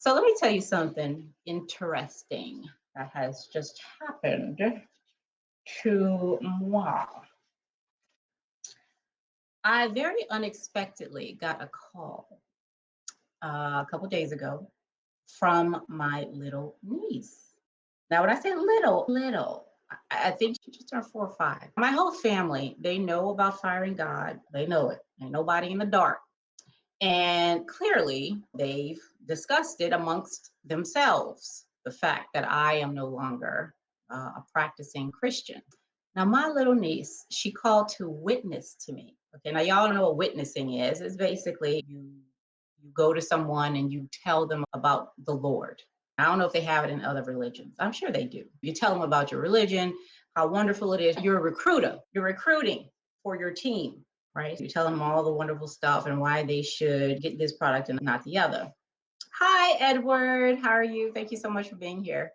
So let me tell you something interesting that has just happened to moi. I very unexpectedly got a call a couple days ago from my little niece. Now, when I say little, I think she just turned 4 or 5. My whole family, they know about firing God. They know it. Ain't nobody in the dark. And clearly, they've discussed it amongst themselves, the fact that I am no longer a practicing Christian. Now, my little niece, she called to witness to me. Okay, now y'all know what witnessing is. It's basically you go to someone and you tell them about the Lord. I don't know if they have it in other religions. I'm sure they do. You tell them about your religion, how wonderful it is. You're a recruiter. You're recruiting for your team, right? You tell them all the wonderful stuff and why they should get this product and not the other. Hi, Edward. How are you? Thank you so much for being here.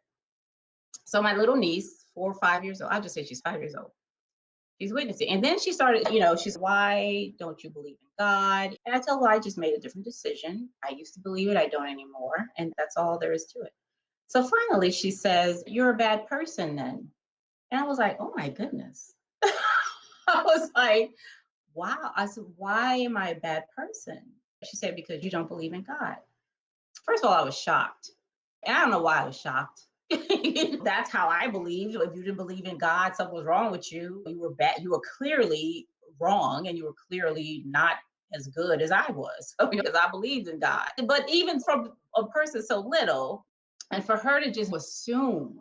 So my little niece, 4 or 5 years old, I'll just say she's 5 years old. She's witnessing. And then she started, she's, why don't you believe in God? And I tell her I just made a different decision. I used to believe it. I don't anymore. And that's all there is to it. So finally she says, you're a bad person then. And I was like, oh my goodness. I was like, wow. I said, why am I a bad person? She said, because you don't believe in God. First of all, I was shocked. And I don't know why I was shocked. That's how I believed. If you didn't believe in God, something was wrong with you. You were bad. You were clearly wrong, and you were clearly not as good as I was, because I believed in God. But even from a person so little, and for her to just assume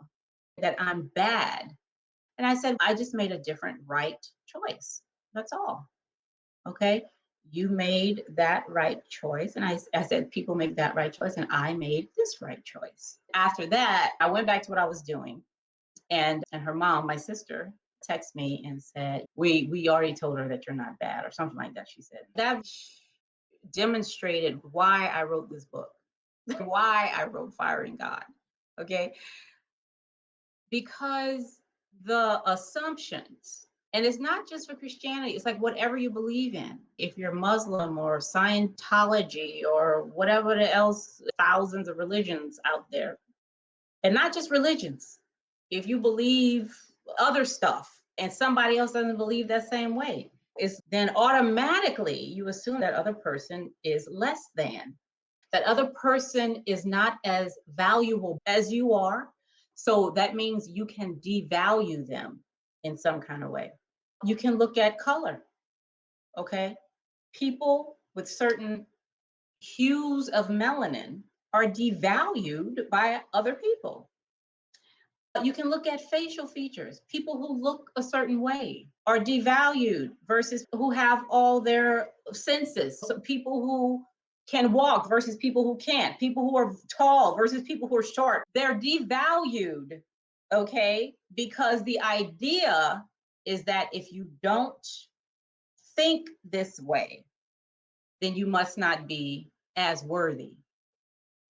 that I'm bad, and I said, I just made a different right choice. That's all. Okay. You made that right choice. And I said, people make that right choice. And I made this right choice. After that, I went back to what I was doing. And her mom, my sister, texted me and said, we already told her that you're not bad, or something like that, she said. That demonstrated why I wrote this book, why I wrote Firing God. Okay. Because the assumptions, and it's not just for Christianity, it's like whatever you believe in. If you're Muslim or Scientology or whatever else, thousands of religions out there, and not just religions. If you believe other stuff and somebody else doesn't believe that same way, it's then automatically you assume that other person is less than. That other person is not as valuable as you are. So that means you can devalue them in some kind of way. You can look at color, okay? People with certain hues of melanin are devalued by other people. You can look at facial features. People who look a certain way are devalued versus who have all their senses. So people who can walk versus people who can't. People who are tall versus people who are short. They're devalued, okay? Because the idea is that if you don't think this way, then you must not be as worthy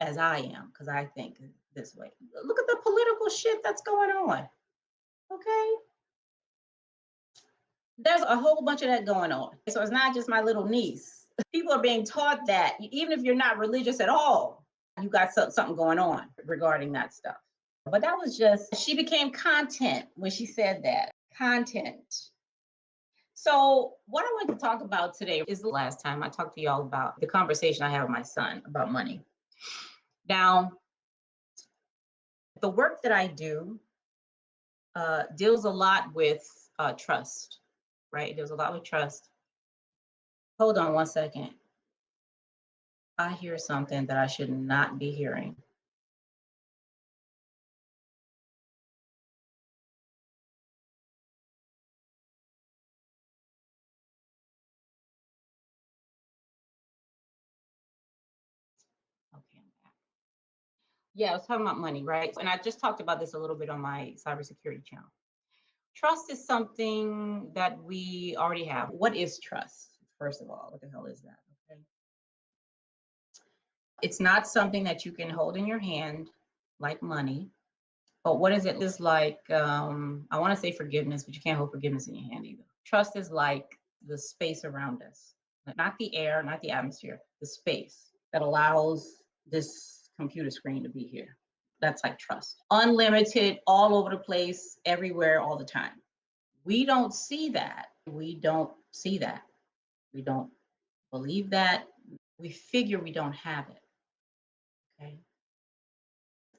as I am, because I think this way. Look at the political shit that's going on. Okay. There's a whole bunch of that going on. So it's not just my little niece. People are being taught that even if you're not religious at all, you got something going on regarding that stuff. But that was just, she became content when she said that. Content. So what I want to talk about today is the last time I talked to y'all about the conversation I had with my son about money. Now, the work that I do deals a lot with trust, right? It deals a lot with trust. Hold on one second. I hear something that I should not be hearing. Okay, I'm back. Yeah, I was talking about money, right? And I just talked about this a little bit on my cybersecurity channel. Trust is something that we already have. What is trust? First of all, what the hell is that? Okay. It's not something that you can hold in your hand like money. But what is it? It's like, I want to say forgiveness, but you can't hold forgiveness in your hand either. Trust is like the space around us, not the air, not the atmosphere, the space that allows this computer screen to be here. That's like trust. Unlimited, all over the place, everywhere, all the time. We don't see that. We don't see that. We don't believe that. We figure we don't have it. Okay.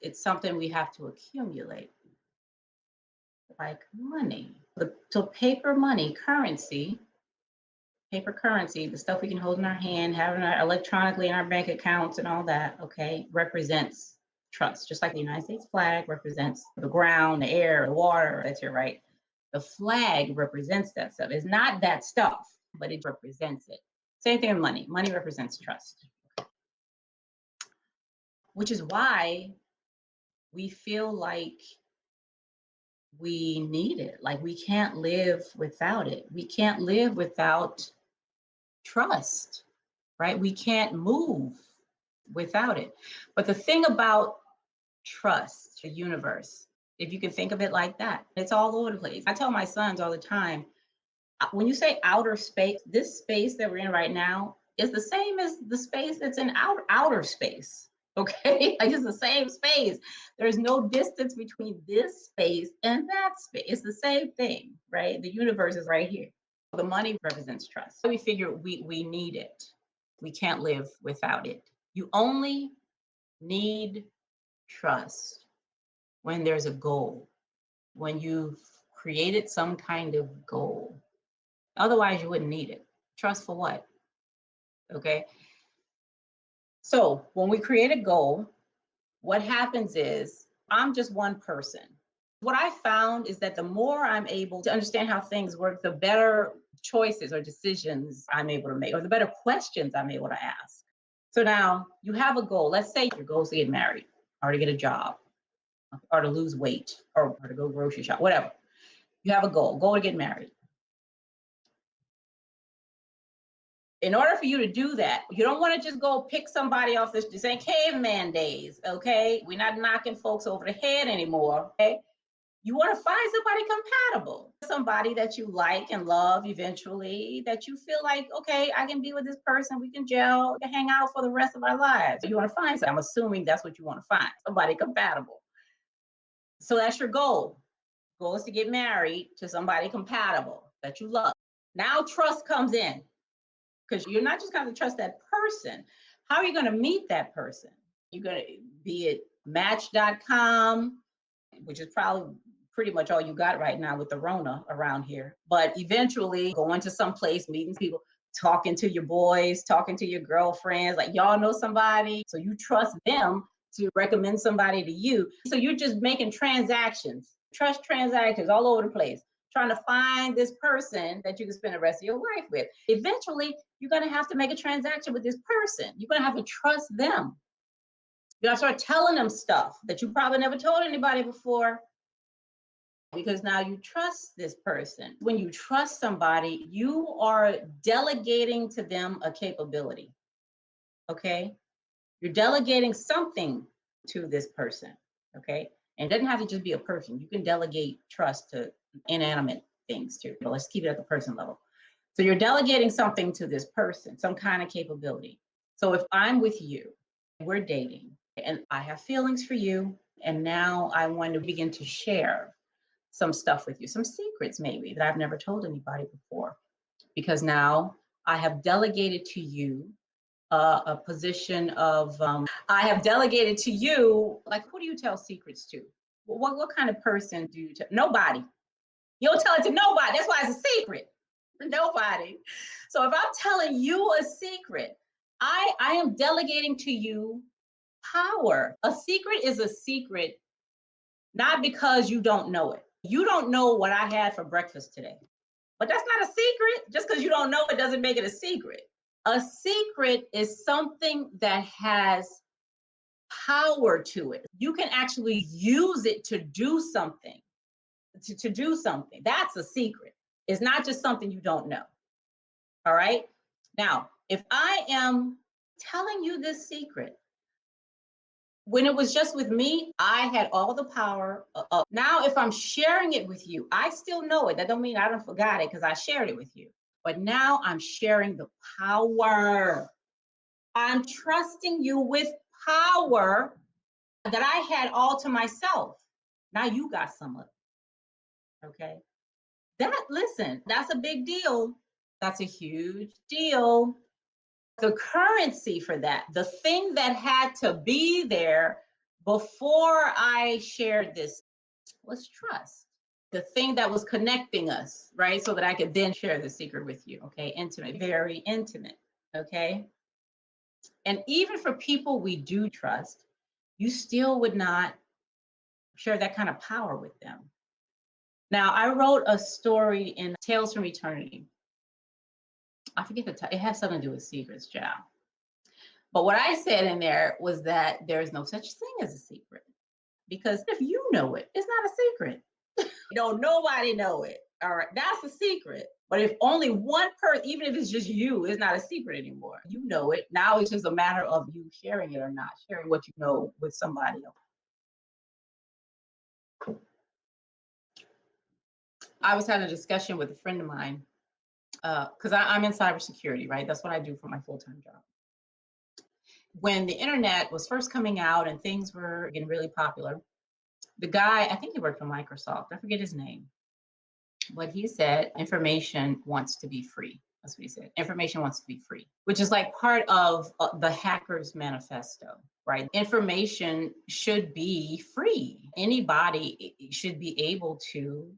It's something we have to accumulate, like money. So paper money, paper currency, the stuff we can hold in our hand, having our electronically in our bank accounts and all that, okay, represents trust. Just like the United States flag represents the ground, the air, the water, that's your right. The flag represents that stuff. It's not that stuff, but it represents it. Same thing with money. Money represents trust. Which is why we feel like we need it. Like we can't live without it. We can't live without trust, right? We can't move without it. But the thing about trust, the universe, if you can think of it like that, it's all over the place. I tell my sons all the time, when you say outer space, this space that we're in right now is the same as the space that's in outer space. Okay, like it's the same space. There's no distance between this space and that space. It's the same thing, right? The universe is right here. The money represents trust. So we figure we need it. We can't live without it. You only need trust when there's a goal, when you've created some kind of goal. Otherwise, you wouldn't need it. Trust for what? Okay. So when we create a goal, what happens is I'm just one person. What I found is that the more I'm able to understand how things work, the better choices or decisions I'm able to make, or the better questions I'm able to ask. So now you have a goal. Let's say your goal is to get married, or to get a job, or to lose weight, or to go grocery shop, whatever. You have a goal to get married. In order for you to do that, you don't want to just go pick somebody off this ain't caveman days, okay? We're not knocking folks over the head anymore, okay? You want to find somebody compatible, somebody that you like and love eventually, that you feel like, okay, I can be with this person, we can gel, we can hang out for the rest of our lives. You want to find somebody. I'm assuming that's what you want to find, somebody compatible. So that's your goal. Goal is to get married to somebody compatible that you love. Now trust comes in, because you're not just going to trust that person. How are you going to meet that person? You're going to be at Match.com, which is probably pretty much all you got right now with the Rona around here. But eventually going to some place, meeting people, talking to your boys, talking to your girlfriends, like y'all know somebody, so you trust them to recommend somebody to you. So you're just making transactions, trust transactions all over the place, trying to find this person that you can spend the rest of your life with. Eventually, you're going to have to make a transaction with this person. You're going to have to trust them. You got to start telling them stuff that you probably never told anybody before, because now you trust this person. When you trust somebody, you are delegating to them a capability, okay? You're delegating something to this person, okay? And it doesn't have to just be a person. You can delegate trust to inanimate things too. But let's keep it at the person level. So you're delegating something to this person, some kind of capability. So if I'm with you, we're dating, and I have feelings for you, and now I want to begin to share some stuff with you, some secrets maybe that I've never told anybody before, because now I have delegated to you a position of, I have delegated to you, like, who do you tell secrets to? What kind of person do you tell? Nobody. You don't tell it to nobody. That's why it's a secret. Nobody. So if I'm telling you a secret, I am delegating to you power. A secret is a secret, not because you don't know it. You don't know what I had for breakfast today, but that's not a secret. Just because you don't know it doesn't make it a secret. A secret is something that has power to it. You can actually use it to do something, to do something. That's a secret. It's not just something you don't know. All right. Now, if I am telling you this secret, when it was just with me, I had all the power. Now, if I'm sharing it with you, I still know it. That don't mean I don't forgot it because I shared it with you. But now I'm sharing the power. I'm trusting you with power that I had all to myself. Now you got some of it. Okay. Listen, that's a big deal. That's a huge deal. The currency for that, the thing that had to be there before I shared this was trust. The thing that was connecting us, right? So that I could then share the secret with you. Okay. Intimate, very intimate. Okay. And even for people we do trust, you still would not share that kind of power with them. Now, I wrote a story in Tales from Eternity. I forget the title. It has something to do with secrets, child. But what I said in there was that there is no such thing as a secret. Because if you know it, it's not a secret. Nobody know it. All right, that's a secret. But if only one person, even if it's just you, it's not a secret anymore. You know it. Now it's just a matter of you sharing it or not, sharing what you know with somebody else. I was having a discussion with a friend of mine because I'm in cybersecurity, right? That's what I do for my full-time job. When the internet was first coming out and things were getting really popular, the guy, I think he worked for Microsoft, I forget his name, but he said information wants to be free. That's what he said. Information wants to be free, which is like part of the hacker's manifesto, right? Information should be free. Anybody should be able to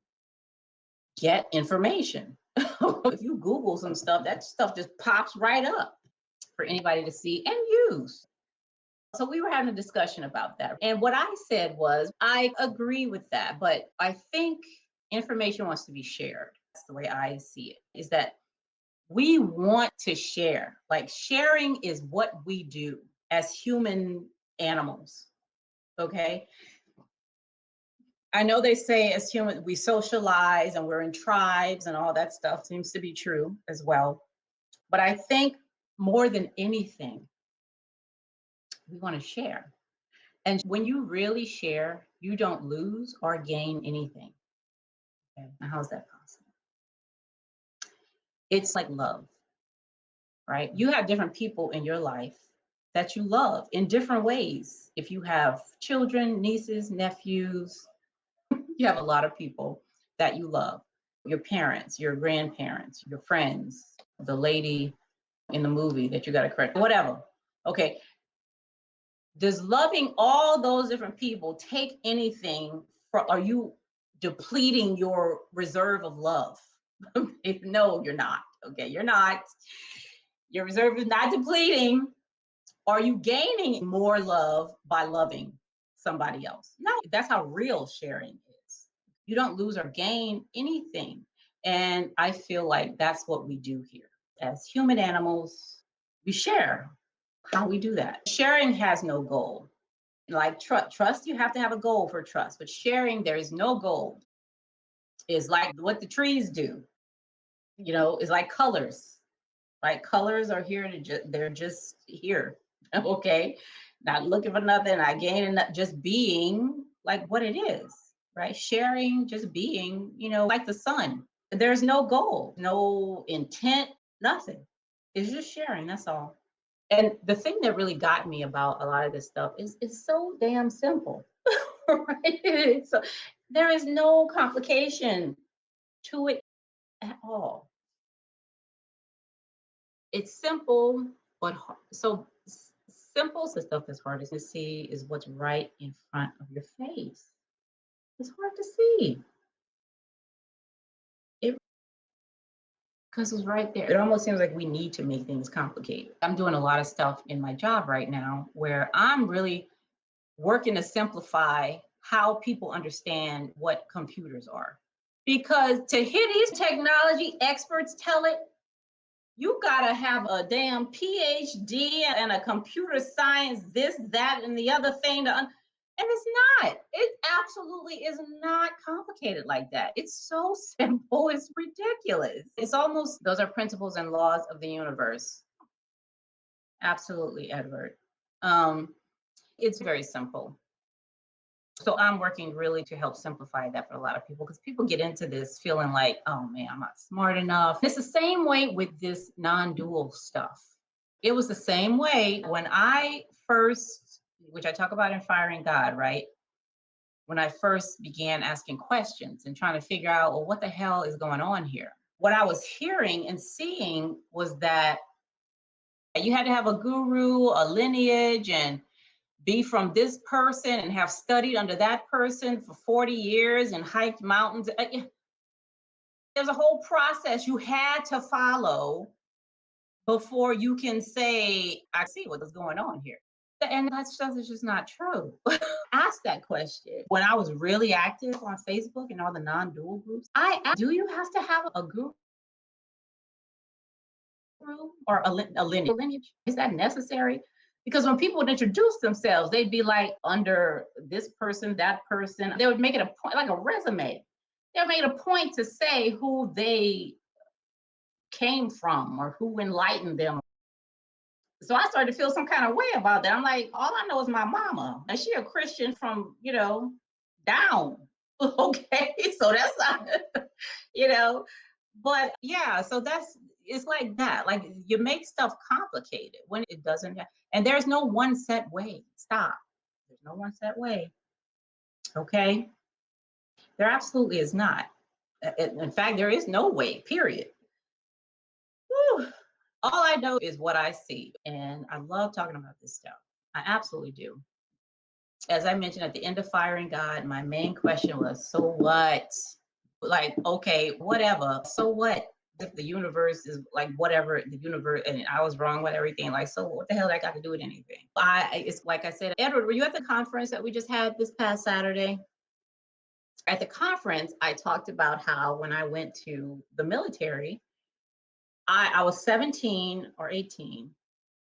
get information. If you Google some stuff, that stuff just pops right up for anybody to see and use. So we were having a discussion about that. And what I said was, I agree with that, but I think information wants to be shared. That's the way I see it, is that we want to share. Like sharing is what we do as human animals. Okay. I know they say as humans, we socialize and we're in tribes and all that stuff seems to be true as well. But I think more than anything, we want to share. And when you really share, you don't lose or gain anything. Okay. Now, how's that possible? It's like love, right? You have different people in your life that you love in different ways. If you have children, nieces, nephews, you have a lot of people that you love. Your parents, your grandparents, your friends, the lady in the movie that you got to correct, whatever. Okay. Does loving all those different people take anything are you depleting your reserve of love? No, you're not. Okay, you're not. Your reserve is not depleting. Are you gaining more love by loving somebody else? No, that's how real sharing is. You don't lose or gain anything. And I feel like that's what we do here. As human animals, we share. How we do that? Sharing has no goal. Like trust, you have to have a goal for trust, but sharing, there is no goal. Is like what the trees do. It's like colors. Right? Colors are here they're just here. Okay. Not looking for nothing, not gaining, just being like what it is, right? Sharing, just being, like the sun. There's no goal, no intent, nothing. It's just sharing, that's all. And the thing that really got me about a lot of this stuff is it's so damn simple. Right? So there is no complication to it at all. It's simple, but hard. So simple is the stuff that's hardest to see is what's right in front of your face. It's hard to see. Because it's right there. It almost seems like we need to make things complicated. I'm doing a lot of stuff in my job right now where I'm really working to simplify how people understand what computers are. Because to hear these technology experts tell it, you gotta have a damn PhD and a computer science, this, that, and the other thing. And it's not. It absolutely is not complicated like that. It's so simple. It's ridiculous. It's almost, those are principles and laws of the universe. Absolutely, Edward. It's very simple. So I'm working really to help simplify that for a lot of people because people get into this feeling like, oh man, I'm not smart enough. It's the same way with this non-dual stuff. It was the same way when I first which I talk about in Firing God, right? When I first began asking questions and trying to figure out, well, what the hell is going on here? What I was hearing and seeing was that you had to have a guru, a lineage, and be from this person and have studied under that person for 40 years and hiked mountains. There's a whole process you had to follow before you can say, I see what's going on here. And that stuff is just not true. Ask that question. When I was really active on Facebook and all the non-dual groups, I asked, do you have to have a guru or a lineage? Is that necessary? Because when people would introduce themselves, they'd be like under this person, that person. They would make it a point, like a resume. They would make it a point to say who they came from or who enlightened them. So I started to feel some kind of way about that. I'm like, all I know is my mama, and she a Christian from, down. Okay, so that's not, you know, but yeah, so it's like that. Like you make stuff complicated when it doesn't and there's no one set way. Stop. There's no one set way. Okay? There absolutely is not. In fact, there is no way, period. Whew. All I know is what I see. And I love talking about this stuff. I absolutely do. As I mentioned at the end of Firing God, my main question was, so what? Like, okay, whatever. So what? If the universe is like whatever the universe, and I was wrong with everything, like, so what the hell that got to do with anything? It's like I said, Edward, were you at the conference that we just had this past Saturday? At the conference, I talked about how when I went to the military, I was 17 or 18,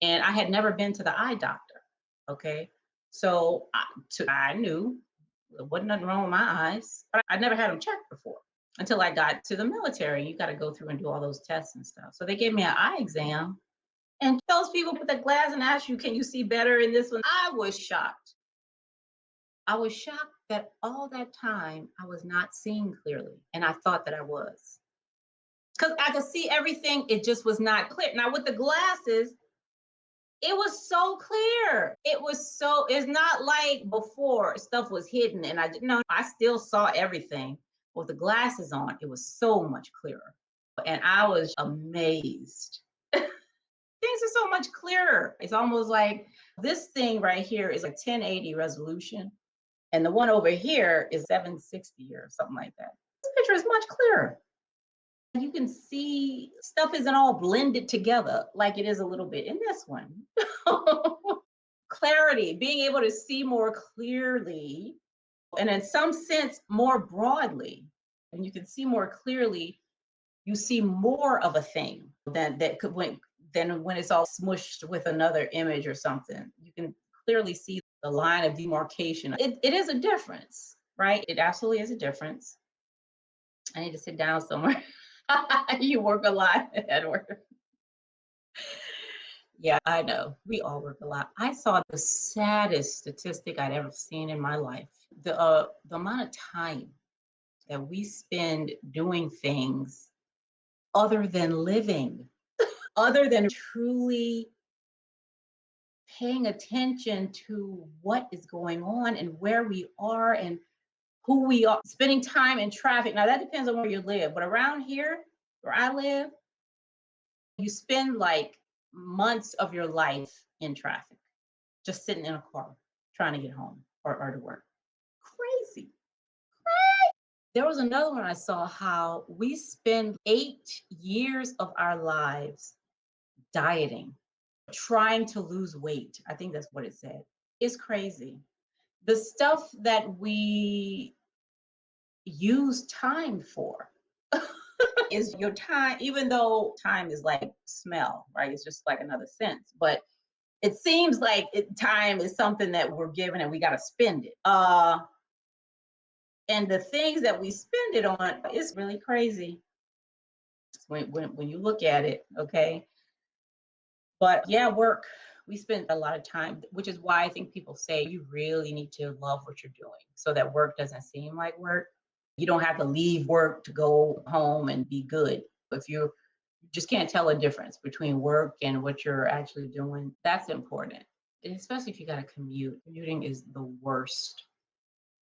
and I had never been to the eye doctor. Okay, so I knew there wasn't nothing wrong with my eyes, but I'd never had them checked before until I got to the military. You got to go through and do all those tests and stuff. So they gave me an eye exam, and those people put the glass and ask you, "Can you see better in this one?" I was shocked. I was shocked that all that time I was not seeing clearly, and I thought that I was. Because I could see everything, it just was not clear. Now with the glasses, it was so clear. It's not like before stuff was hidden and I didn't know. I still saw everything. With the glasses on, it was so much clearer. And I was amazed. Things are so much clearer. It's almost like this thing right here is a 1080 resolution. And the one over here is 760 or something like that. This picture is much clearer. You can see stuff isn't all blended together like it is a little bit in this one. Clarity, being able to see more clearly, and in some sense, more broadly. And you can see more clearly, you see more of a thing than when it's all smushed with another image or something. You can clearly see the line of demarcation. It is a difference, right? It absolutely is a difference. I need to sit down somewhere. You work a lot, Edward. Yeah, I know. We all work a lot. I saw the saddest statistic I'd ever seen in my life. The amount of time that we spend doing things other than living, other than truly paying attention to what is going on and where we are and who we are, spending time in traffic. Now that depends on where you live, but around here, where I live, you spend like months of your life in traffic, just sitting in a car, trying to get home or to work. Crazy. There was another one I saw how we spend 8 years of our lives dieting, trying to lose weight. I think that's what it said. It's crazy. The stuff that we use time for is your time, even though time is like smell, right? It's just like another sense. But it seems like time is something that we're given and we got to spend it. And the things that we spend it on is really crazy when you look at it, okay? But yeah, work, we spend a lot of time, which is why I think people say you really need to love what you're doing so that work doesn't seem like work. You don't have to leave work to go home and be good. If you just can't tell a difference between work and what you're actually doing, that's important. especially if you got to commute. Commuting is the worst.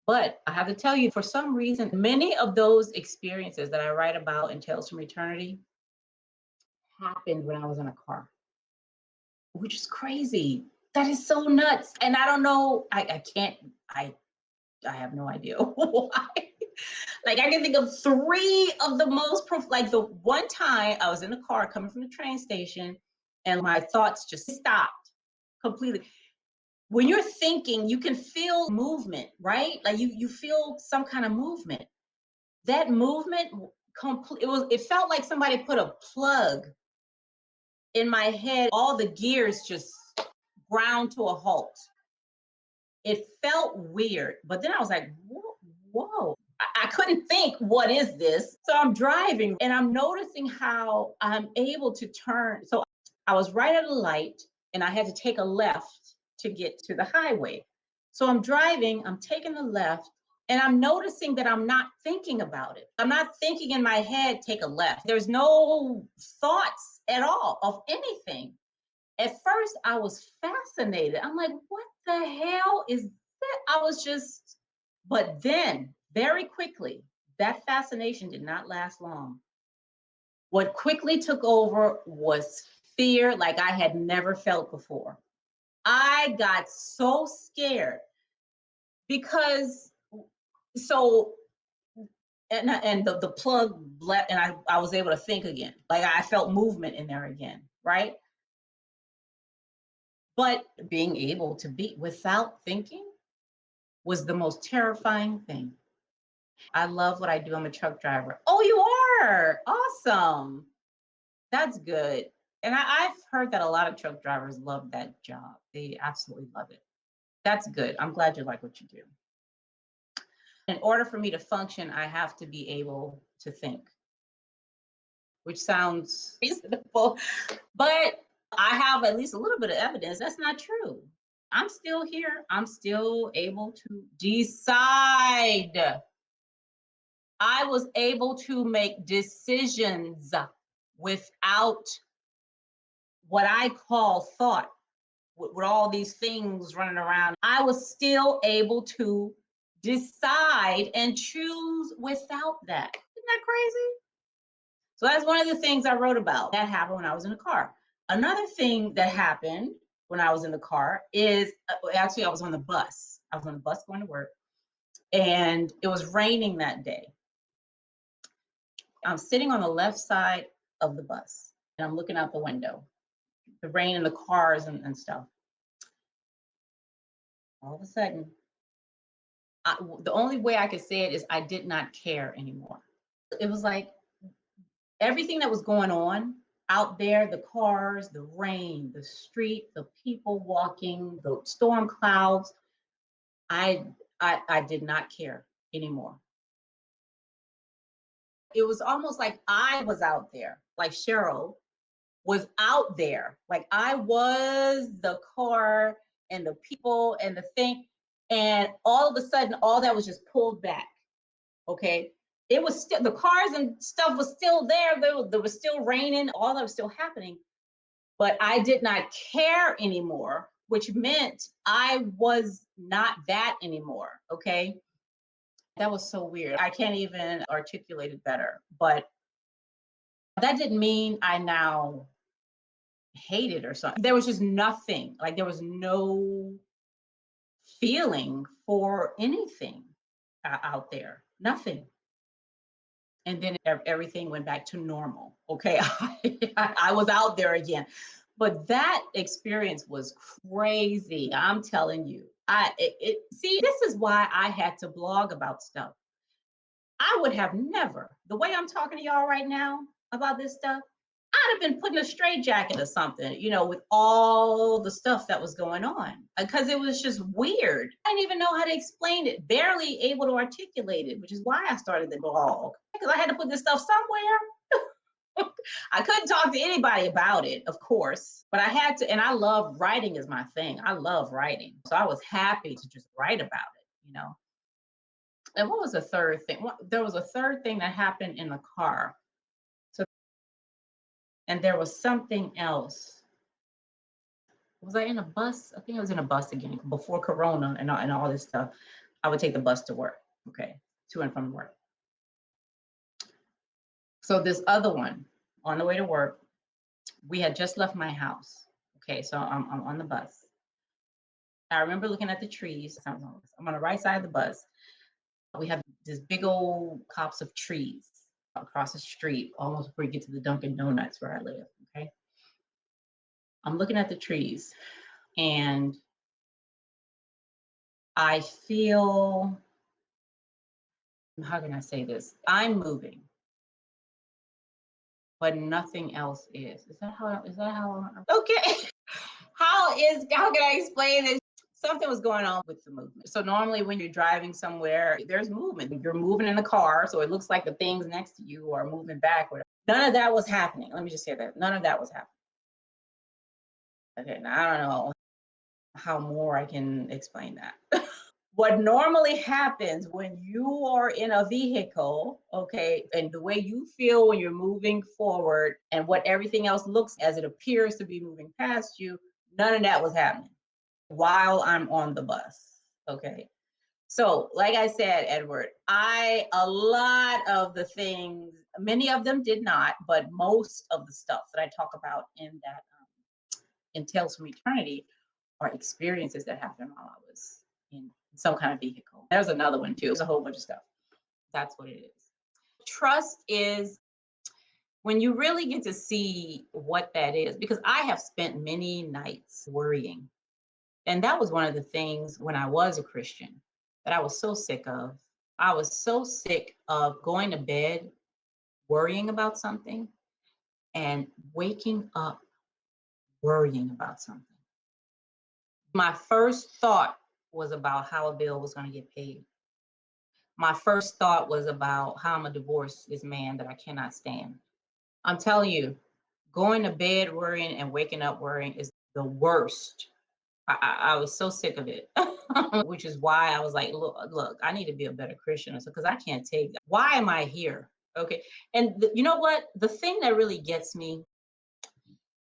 But I have to tell you, for some reason, many of those experiences that I write about in Tales from Eternity happened when I was in a car, which is crazy. That is so nuts. And I don't know, I have no idea why. Like I can think of three of the most, like the one time I was in the car coming from the train station and my thoughts just stopped completely. When you're thinking, you can feel movement, right? Like you feel some kind of movement. That movement, it felt like somebody put a plug in my head. All the gears just ground to a halt. It felt weird, but then I was like, whoa. I couldn't think, what is this? So I'm driving and I'm noticing how I'm able to turn. So I was right at a light and I had to take a left to get to the highway. So I'm driving, I'm taking the left, and I'm noticing that I'm not thinking about it. I'm not thinking in my head, take a left. There's no thoughts at all of anything. At first, I was fascinated. I'm like, what the hell is that? I was just, but then very quickly, that fascination did not last long. What quickly took over was fear like I had never felt before. I got so scared because so and the plug left and I was able to think again. Like I felt movement in there again, right? But being able to be without thinking was the most terrifying thing. I love what I do. I'm a truck driver. Oh, you are? Awesome. That's good. And I've heard that a lot of truck drivers love that job. They absolutely love it. That's good. I'm glad you like what you do. In order for me to function, I have to be able to think, which sounds reasonable, but I have at least a little bit of evidence that's not true. I'm still here. I'm still able to decide. I was able to make decisions without what I call thought, with all these things running around. I was still able to decide and choose without that. Isn't that crazy? So that's one of the things I wrote about. That happened when I was in the car. Another thing that happened when I was in the car is actually I was on the bus. I was on the bus going to work, and it was raining that day. I'm sitting on the left side of the bus, and I'm looking out the window, the rain and the cars and stuff. All of a sudden, the only way I could say it is I did not care anymore. It was like everything that was going on out there, the cars, the rain, the street, the people walking, the storm clouds, I did not care anymore. It was almost like I was out there, like Cheryl was out there. Like I was the car and the people and the thing. And all of a sudden, all that was just pulled back. Okay. It was still, the cars and stuff was still there. There was still raining. All that was still happening. But I did not care anymore, which meant I was not that anymore. Okay. That was so weird. I can't even articulate it better. But that didn't mean I now hate it or something. There was just nothing. Like there was no feeling for anything out there. Nothing. And then everything went back to normal. Okay. I was out there again. But that experience was crazy. I'm telling you. See, this is why I had to blog about stuff. I would have never, the way I'm talking to y'all right now about this stuff, I'd have been put in a straitjacket or something, with all the stuff that was going on, because it was just weird. I didn't even know how to explain it, barely able to articulate it, which is why I started the blog, because I had to put this stuff somewhere. I couldn't talk to anybody about it, of course, but I had to, and I love writing is my thing. I love writing. So I was happy to just write about it. And what was the third thing? There was a third thing that happened in the car. So, and there was something else. Was I in a bus? I think I was in a bus again before Corona and all this stuff. I would take the bus to work, okay, to and from work. So this other one, on the way to work, we had just left my house. Okay, so I'm on the bus. I remember looking at the trees. I'm on the right side of the bus. We have this big old copse of trees across the street, almost before you get to the Dunkin' Donuts where I live. Okay, I'm looking at the trees, and I feel, how can I say this? I'm moving, but nothing else is. Is that how, okay. How can I explain this? Something was going on with the movement. So normally when you're driving somewhere, there's movement. You're moving in the car, so it looks like the things next to you are moving backward. None of that was happening. Let me just say that. None of that was happening. Okay, now I don't know how more I can explain that. What normally happens when you are in a vehicle, okay, and the way you feel when you're moving forward and what everything else looks as it appears to be moving past you, none of that was happening while I'm on the bus. Okay. So, like I said, Edward, a lot of the things, many of them did not, but most of the stuff that I talk about in that in Tales from Eternity are experiences that happened while I was in some kind of vehicle. There's another one too. There's a whole bunch of stuff. That's what it is. Trust is when you really get to see what that is, because I have spent many nights worrying. And that was one of the things when I was a Christian that I was so sick of. I was so sick of going to bed worrying about something and waking up worrying about something. My first thought was about how a bill was going to get paid. My first thought was about how I'm going to divorce this man that I cannot stand. I'm telling you, going to bed worrying and waking up worrying is the worst. I was so sick of it, which is why I was like, look, I need to be a better Christian. So, because I can't take that. Why am I here? Okay. And you know what? The thing that really gets me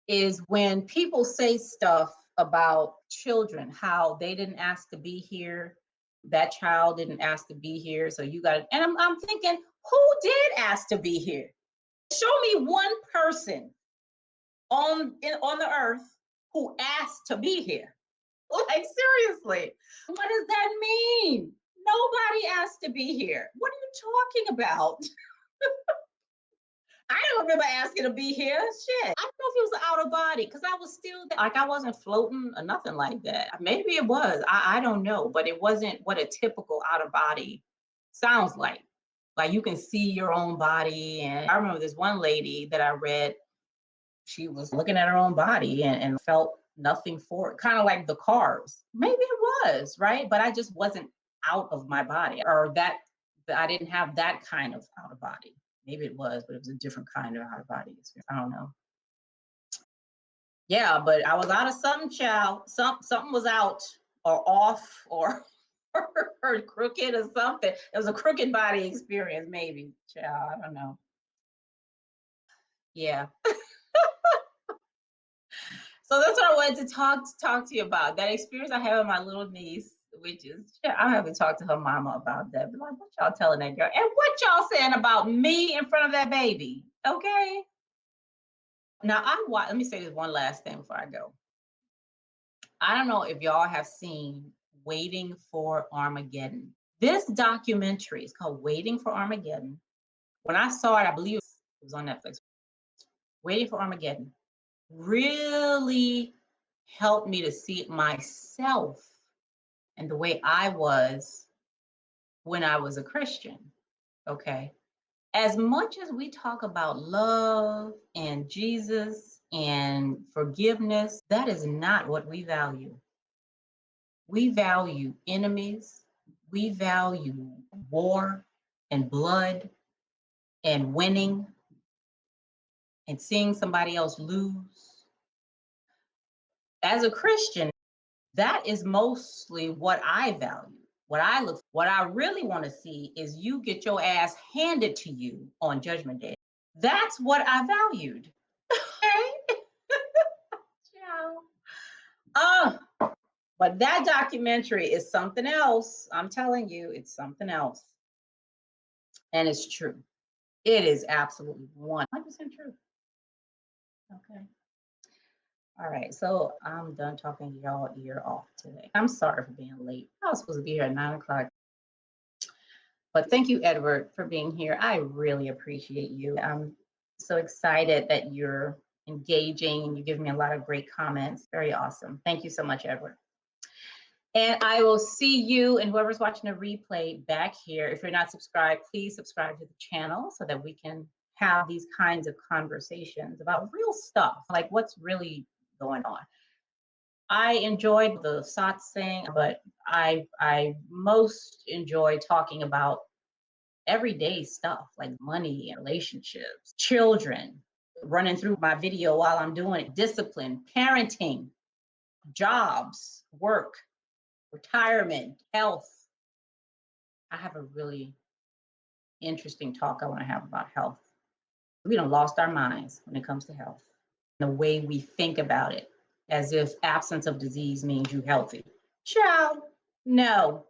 is when people say stuff about children, how they didn't ask to be here. That child didn't ask to be here. So you got it. And I'm thinking, who did ask to be here? Show me one person on the earth who asked to be here. Like, seriously, what does that mean? Nobody asked to be here. What are you talking about? I don't remember asking to be here. Shit. I don't know if it was an out of body because I was still there. Like I wasn't floating or nothing like that. Maybe it was. I don't know, but it wasn't what a typical out of body sounds like. Like you can see your own body. And I remember this one lady that I read, she was looking at her own body and felt nothing for it, kind of like the cars. Maybe it was, right? But I just wasn't out of my body, or that I didn't have that kind of out of body. Maybe it was, but it was a different kind of out of body experience. I don't know. Yeah, but I was out of something, child. Something was out or off or or crooked or something. It was a crooked body experience, maybe, child. I don't know. Yeah. So that's what I wanted to talk to you about. That experience I had with my little niece, which is, I haven't talked to her mama about that. But like, what y'all telling that girl? And what y'all saying about me in front of that baby? Okay. Now let me say this one last thing before I go. I don't know if y'all have seen Waiting for Armageddon. This documentary is called Waiting for Armageddon. When I saw it, I believe it was on Netflix. Waiting for Armageddon really helped me to see myself and the way I was when I was a Christian. Okay. As much as we talk about love and Jesus and forgiveness, that is not what we value. We value enemies. We value war and blood and winning and seeing somebody else lose. As a Christian, that is mostly what I value. What I really want to see is you get your ass handed to you on Judgment Day. That's what I valued. Okay. Ciao. Oh, but that documentary is something else. I'm telling you, it's something else. And it's true. It is absolutely 100% true. Okay. All right. So I'm done talking y'all ear off today. I'm sorry for being late. I was supposed to be here at 9 o'clock. But thank you, Edward, for being here. I really appreciate you. I'm so excited that you're engaging and you give me a lot of great comments. Very awesome. Thank you so much, Edward. And I will see you and whoever's watching the replay back here. If you're not subscribed, please subscribe to the channel so that we can have these kinds of conversations about real stuff, like what's really going on. I enjoyed the satsang, but I most enjoy talking about everyday stuff like money, relationships, children, running through my video while I'm doing it, discipline, parenting, jobs, work, retirement, health. I have a really interesting talk I want to have about health. We done lost our minds when it comes to health. The way we think about it, as if absence of disease means you healthy. Child, no.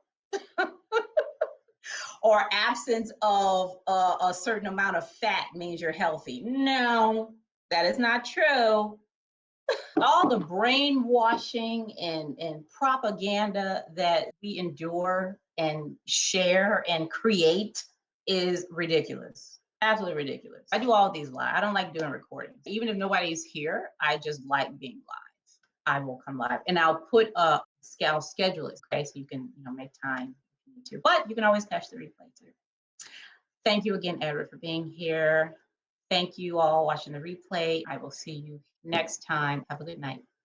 Or absence of a certain amount of fat means you're healthy. No, that is not true. All the brainwashing and propaganda that we endure and share and create is ridiculous. Absolutely ridiculous. I do all these live. I don't like doing recordings. Even if nobody's here, I just like being live. I will come live and I'll put a schedule it, okay? So you can, make time if you need to. But you can always catch the replay too. Thank you again, Edward, for being here. Thank you all watching the replay. I will see you next time. Have a good night.